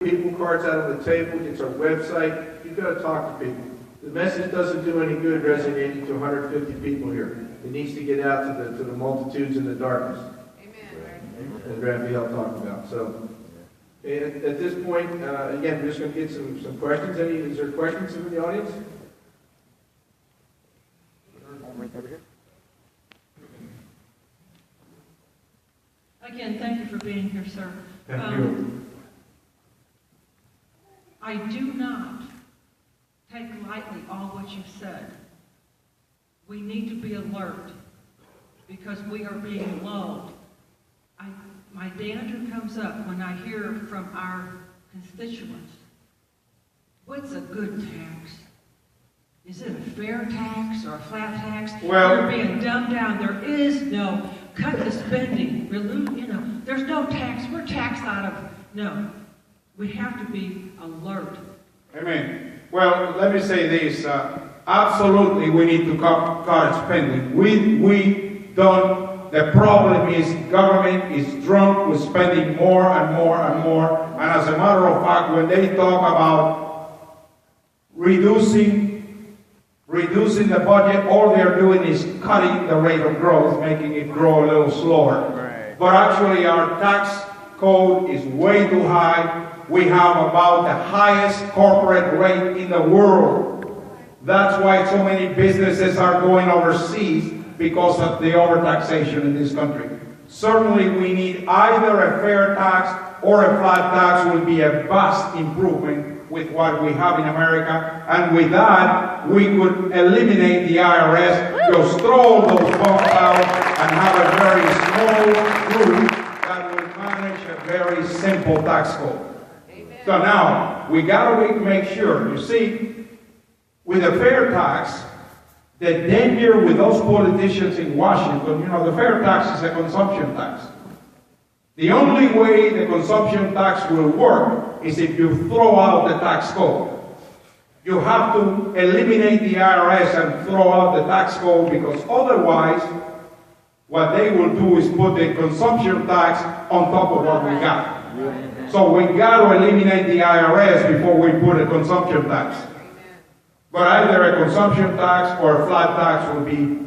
People cards out on the table. It's our website. You've got to talk to people. The message doesn't do any good resonating to 150 people here. It needs to get out to the multitudes in the darkness. Amen. As Rafael talked about. So, at this point, again, we're just going to get some questions. Is there questions from the audience? Again, thank you for being here, sir. Thank you. I do not take lightly all what you've said. We need to be alert because we are being lulled. My dander comes up when I hear from our constituents, what's a good tax? Is it a fair tax or a flat tax? Well, we're being dumbed down. There is no cut the spending. There's no tax. We're taxed out of, no. We have to be alert. Amen. Well, let me say this. Absolutely, we need to cut spending. We don't. The problem is government is drunk with spending more and more and more. And as a matter of fact, when they talk about reducing the budget, all they're doing is cutting the rate of growth, making it grow a little slower. Right. But actually, our tax code is way too high. We have about the highest corporate rate in the world. That's why so many businesses are going overseas, because of the overtaxation in this country. Certainly we need either a fair tax or a flat tax. Will be a vast improvement with what we have in America. And with that, we could eliminate the IRS, just throw all those funds out and have a very small group that will manage a very simple tax code. Amen. So now, we got to make sure, you see, with a fair tax, the danger with those politicians in Washington, the fair tax is a consumption tax. The only way the consumption tax will work is if you throw out the tax code. You have to eliminate the IRS and throw out the tax code, because otherwise, what they will do is put the consumption tax on top of what we got. So we got to eliminate the IRS before we put a consumption tax. But either a consumption tax or a flat tax would be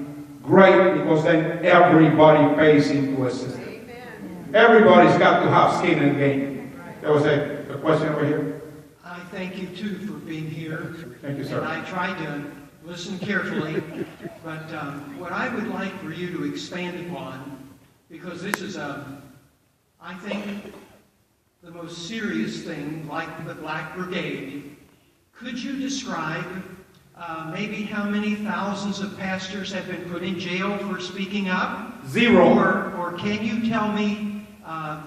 great, because then everybody pays into a system. Amen. Everybody's got to have skin in the game. There was a question over here. I thank you too for being here. Thank you, sir. And I tried to listen carefully, but what I would like for you to expand upon, because this is, I think, the most serious thing, like the Black Brigade. Could you describe maybe how many thousands of pastors have been put in jail for speaking up? 0. Or can you tell me,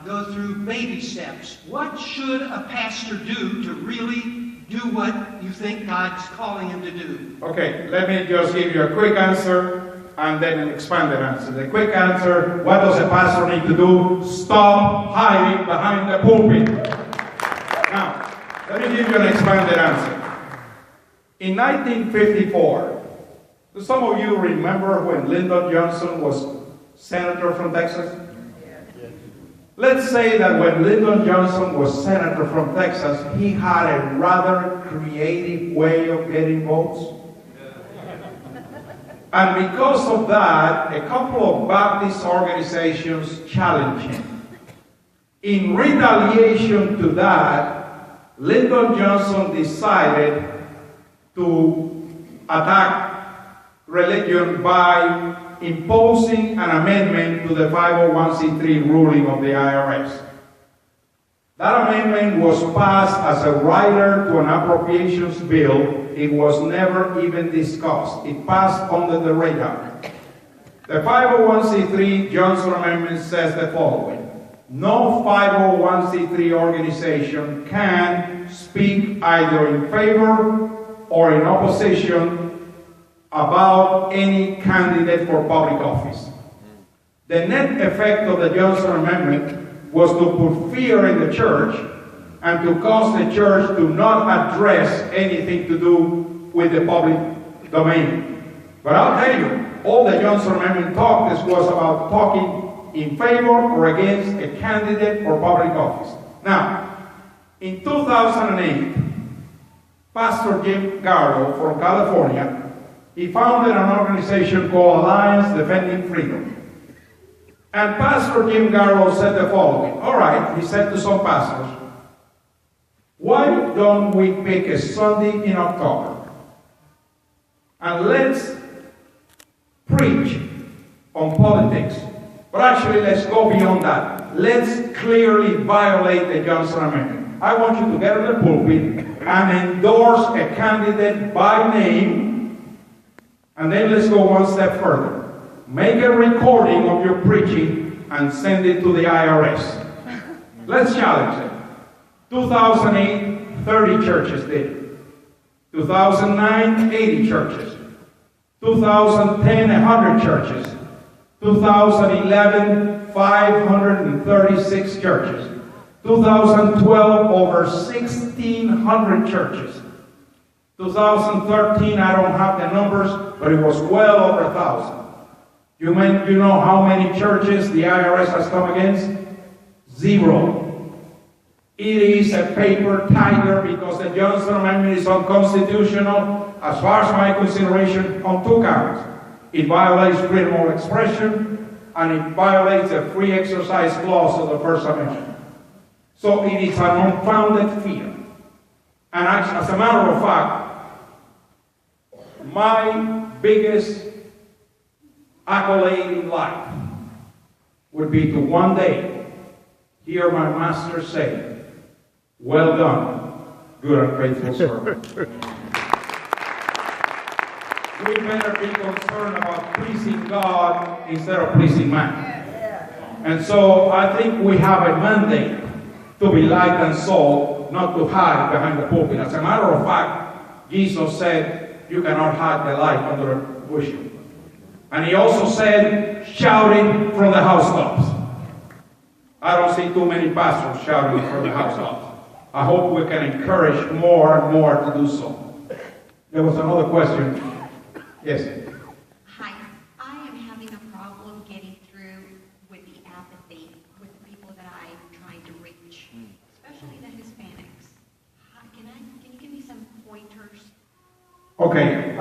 go through baby steps? What should a pastor do to really do what you think God's calling him to do? Okay, let me just give you a quick answer and then an expanded answer. The quick answer, what does a pastor need to do? Stop hiding behind the pulpit. Now, let me give you an expanded answer. In 1954, do some of you remember when Lyndon Johnson was senator from Texas? Let's say that when Lyndon Johnson was senator from Texas, he had a rather creative way of getting votes. And because of that, a couple of Baptist organizations challenged him. In retaliation to that, Lyndon Johnson decided to attack religion by imposing an amendment to the 501c3 ruling of the IRS. That amendment was passed as a rider to an appropriations bill. It was never even discussed. It passed under the radar. The 501c3 Johnson Amendment says the following: no 501c3 organization can speak either in favor or in opposition about any candidate for public office. The net effect of the Johnson Amendment was to put fear in the church and to cause the church to not address anything to do with the public domain. But I'll tell you, all the Johnson Amendment was about talking in favor or against a candidate for public office. Now, In 2008, Pastor Jim Garlow from California, he founded an organization called Alliance Defending Freedom. And Pastor Jim Garlow said the following. All right, he said to some pastors, why don't we pick a Sunday in October and let's preach on politics. But actually, let's go beyond that. Let's clearly violate the Johnson Amendment. I want you to get in the pulpit and endorse a candidate by name, and then let's go one step further. Make a recording of your preaching and send it to the IRS. Let's challenge it. 2008, 30 churches did it. 2009, 80 churches. 2010, 100 churches. 2011, 536 churches. 2012, over 1,600 churches. 2013, I don't have the numbers, but it was well over 1,000. You know how many churches the IRS has come against? 0. It is a paper tiger because the Johnson Amendment is unconstitutional, as far as my consideration, on 2 counts. It violates freedom of expression, and it violates the free exercise clause of the First Amendment. So it is an unfounded fear. And as a matter of fact, my biggest accolade in life would be to one day hear my master say, well done, good and faithful servant. We better be concerned about pleasing God instead of pleasing man. And so I think we have a mandate to be light and salt, not to hide behind the pulpit. As a matter of fact, Jesus said, you cannot hide the light under a bushel. And he also said, shouting from the housetops. I don't see too many pastors shouting from the housetops. I hope we can encourage more and more to do so. There was another question. Yes. Hi. I am having a problem getting through with the apathy with the people that I'm trying to reach, especially the Hispanics. Can you give me some pointers? Okay.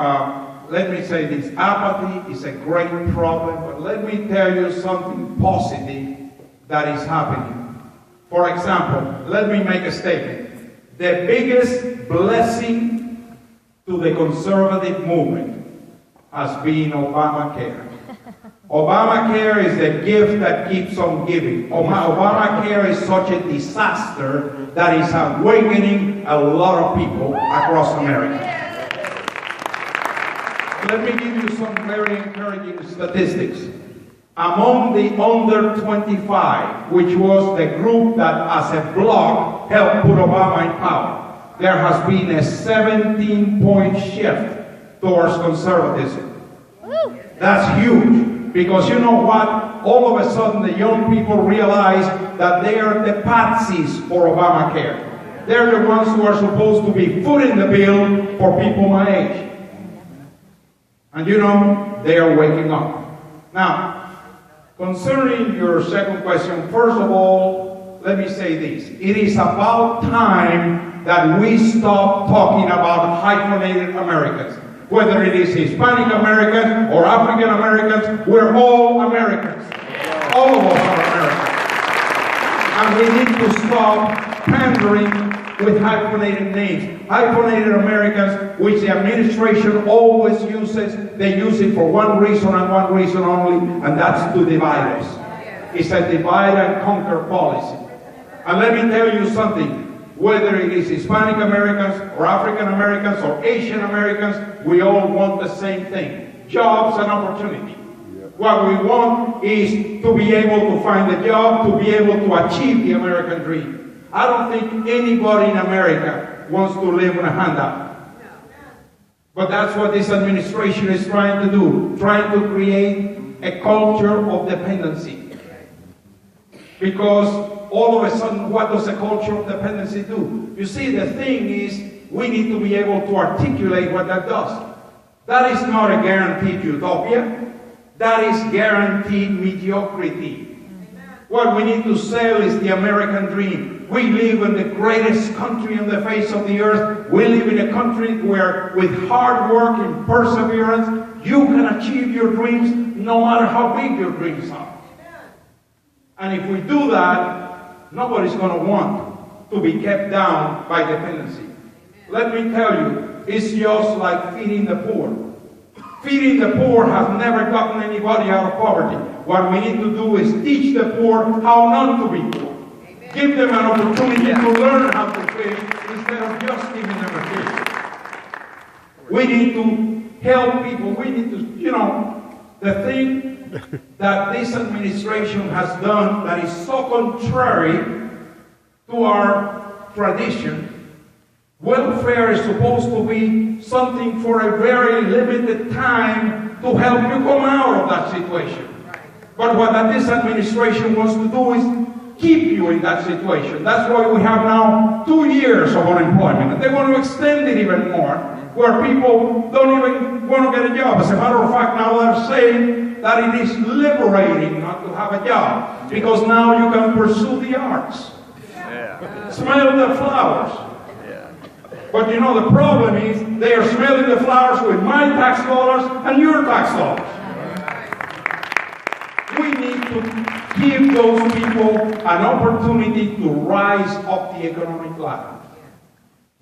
Let me say this. Apathy is a great problem, but let me tell you something positive that is happening. For example, let me make a statement. The biggest blessing to the conservative movement has been Obamacare. Obamacare is the gift that keeps on giving. Obamacare is such a disaster that is awakening a lot of people across America. Let me give you some very encouraging statistics. Among the under 25, which was the group that as a bloc helped put Obama in power, there has been a 17-point shift towards conservatism. That's huge, because you know what? All of a sudden the young people realize that they are the patsies for Obamacare. They're the ones who are supposed to be footing the bill for people my age. And you know, they are waking up. Now, concerning your second question, first of all, let me say this. It is about time that we stop talking about hyphenated Americans. Whether it is Hispanic Americans or African Americans, we're all Americans. All of us are Americans. And we need to stop pandering with hyphenated names. Hyphenated Americans, which the administration always uses, they use it for one reason and one reason only, and that's to divide us. It's a divide and conquer policy. And let me tell you something, whether it is Hispanic Americans or African Americans or Asian Americans, we all want the same thing, jobs and opportunity. What we want is to be able to find a job, to be able to achieve the American dream. I don't think anybody in America wants to live on a handout. But that's what this administration is trying to do, trying to create a culture of dependency. Because all of a sudden, what does a culture of dependency do? You see, the thing is, we need to be able to articulate what that does. That is not a guaranteed utopia. That is guaranteed mediocrity. What we need to sell is the American dream. We live in the greatest country on the face of the earth. We live in a country where, with hard work and perseverance, you can achieve your dreams no matter how big your dreams are. And if we do that, nobody's going to want to be kept down by dependency. Let me tell you, it's just like feeding the poor. Feeding the poor has never gotten anybody out of poverty. What we need to do is teach the poor how not to be poor. Amen. Give them an opportunity to learn how to fish instead of just giving them a fish. We need to help people. We need to, the thing that this administration has done that is so contrary to our tradition. Welfare is supposed to be something for a very limited time to help you come out of that situation. But what this administration wants to do is keep you in that situation. That's why we have now 2 years of unemployment. And they want to extend it even more, where people don't even want to get a job. As a matter of fact, now they're saying that it is liberating not to have a job, because now you can pursue the arts. Smell the flowers. But the problem is they are smelling the flowers with my tax dollars and your tax dollars. We need to give those people an opportunity to rise up the economic ladder.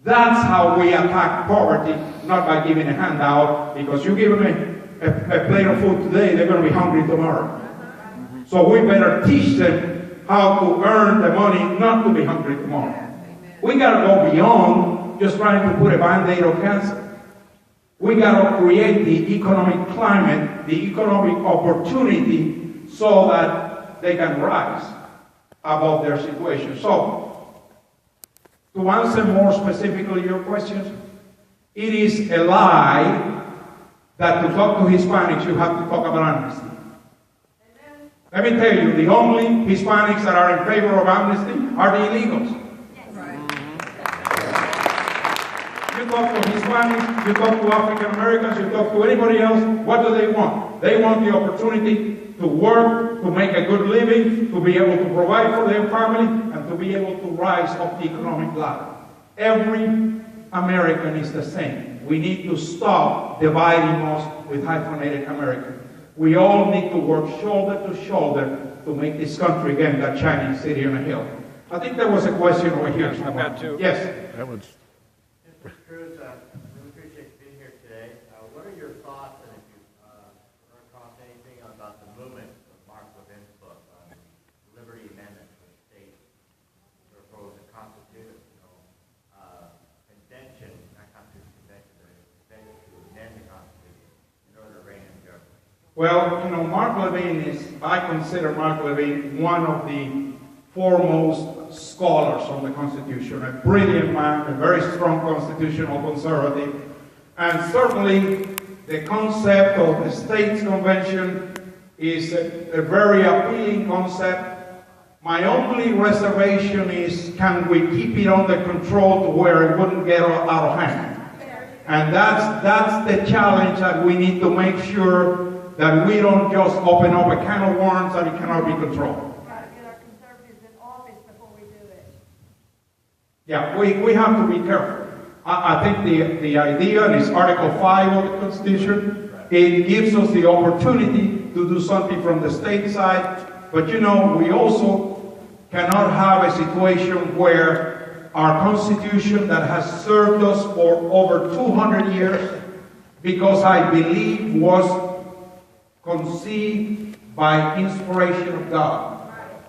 That's how we attack poverty, not by giving a handout, because you give them a plate of food today, they're going to be hungry tomorrow. So we better teach them how to earn the money not to be hungry tomorrow. We got to go beyond just trying to put a band-aid on cancer. We got to create the economic climate, the economic opportunity, so that they can rise above their situation. So, to answer more specifically your questions, it is a lie that to talk to Hispanics you have to talk about amnesty. Let me tell you, the only Hispanics that are in favor of amnesty are the illegals. You talk to Hispanics, you talk to African Americans, you talk to anybody else, what do they want? They want the opportunity to work, to make a good living, to be able to provide for their family, and to be able to rise up the economic ladder. Every American is the same. We need to stop dividing us with hyphenated Americans. We all need to work shoulder to shoulder to make this country again that shining city on a hill. I think there was a question over here. Yes. Mr. Cruz, we appreciate you being here today. What are your thoughts, and if you've run across anything about the movement of Mark Levin's book on Liberty Amendment for the state to propose a constitutional convention, not constitutional convention, but a convention to amend the Constitution in order to rein in government? Well, Mark Levin I consider Mark Levin one of the foremost scholars on the Constitution, a brilliant man, a very strong constitutional conservative, and certainly the concept of the States Convention is a very appealing concept. My only reservation is, can we keep it under control to where it wouldn't get out of hand? And that's the challenge that we need to make sure that we don't just open up a can of worms that it cannot be controlled. Yeah, we have to be careful. I think the idea is Article 5 of the Constitution. It gives us the opportunity to do something from the state side. But we also cannot have a situation where our Constitution that has served us for over 200 years, because I believe was conceived by inspiration of God.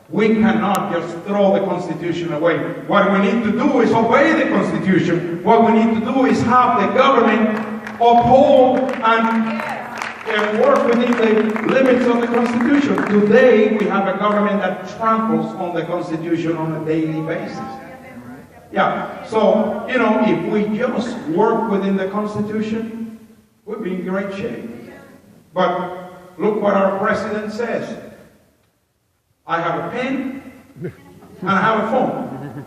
We cannot just throw the Constitution away. What we need to do is obey the Constitution. What we need to do is have the government uphold and work within the limits of the Constitution. Today, we have a government that tramples on the Constitution on a daily basis. Yeah, so, if we just work within the Constitution, we'll be in great shape. But look what our president says. I have a pen, and I have a phone.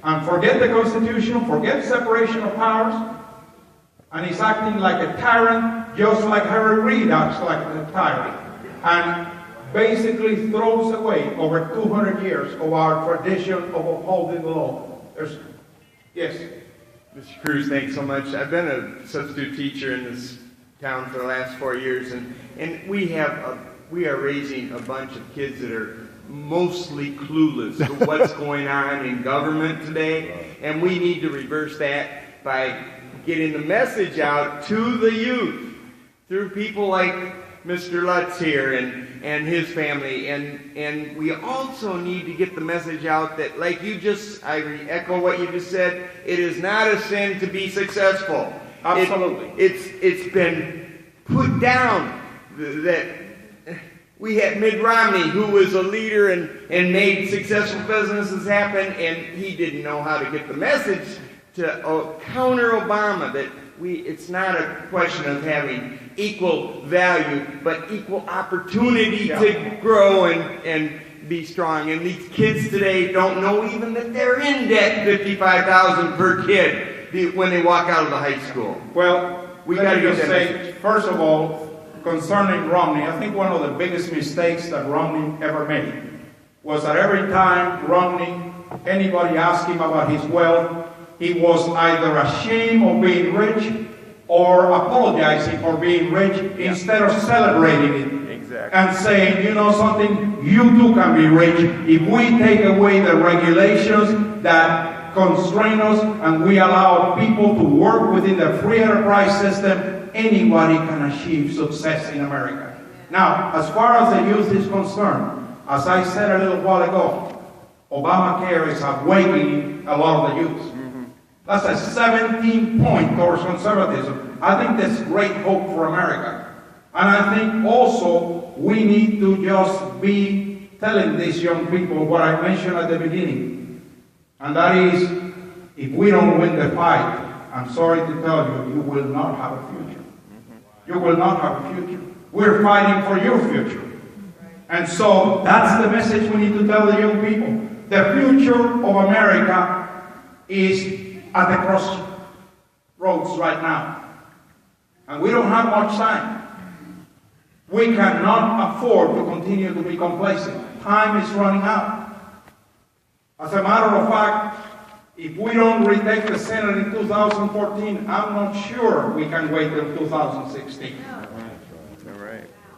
And forget the Constitution, forget separation of powers, and he's acting like a tyrant, just like Harry Reid acts like a tyrant. And basically throws away over 200 years of our tradition of upholding the law. Yes. Mr. Cruz, thanks so much. I've been a substitute teacher in this town for the last 4 years, and we are raising a bunch of kids that are mostly clueless to what's going on in government today, and we need to reverse that by getting the message out to the youth through people like Mr. Lutz here and his family, and we also need to get the message out that, like I echo what you just said, it is not a sin to be successful. Absolutely. It's been put down that we had Mitt Romney, who was a leader and made successful businesses happen, and he didn't know how to get the message to counter Obama that it's not a question of having equal value, but equal opportunity to grow and be strong. And these kids today don't know even that they're in debt, $55,000 per kid when they walk out of the high school. Well, we got to get that say, first of all, concerning Romney, I think one of the biggest mistakes that Romney ever made was that every time anybody asked him about his wealth, he was either ashamed of being rich or apologizing for being rich instead of celebrating it. Exactly. And saying, you know something, you too can be rich if we take away the regulations that constrain us and we allow people to work within the free enterprise system. Anybody can achieve success in America. Now, as far as the youth is concerned, as I said a little while ago, Obamacare is awakening a lot of the youth. That's a 17-point towards conservatism. I think that's great hope for America. And I think also we need to just be telling these young people what I mentioned at the beginning. And that is, if we don't win the fight, I'm sorry to tell you, you will not have a future. You will not have a future. We're fighting for your future. And so that's the message we need to tell the young people. The future of America is at the crossroads right now. And we don't have much time. We cannot afford to continue to be complacent. Time is running out. As a matter of fact, if we don't retake the Senate in 2014, I'm not sure we can wait till 2016.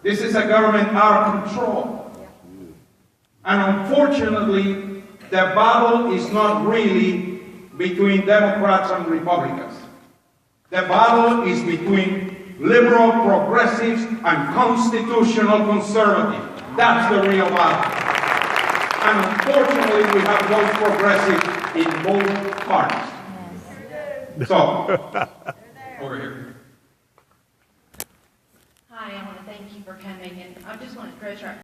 This is a government out of control. And unfortunately, the battle is not really between Democrats and Republicans. The battle is between liberal progressives and constitutional conservatives. That's the real battle. And unfortunately, we have those progressives in both parties. So, over here. Hi, I want to thank you for coming, and I just want to treasure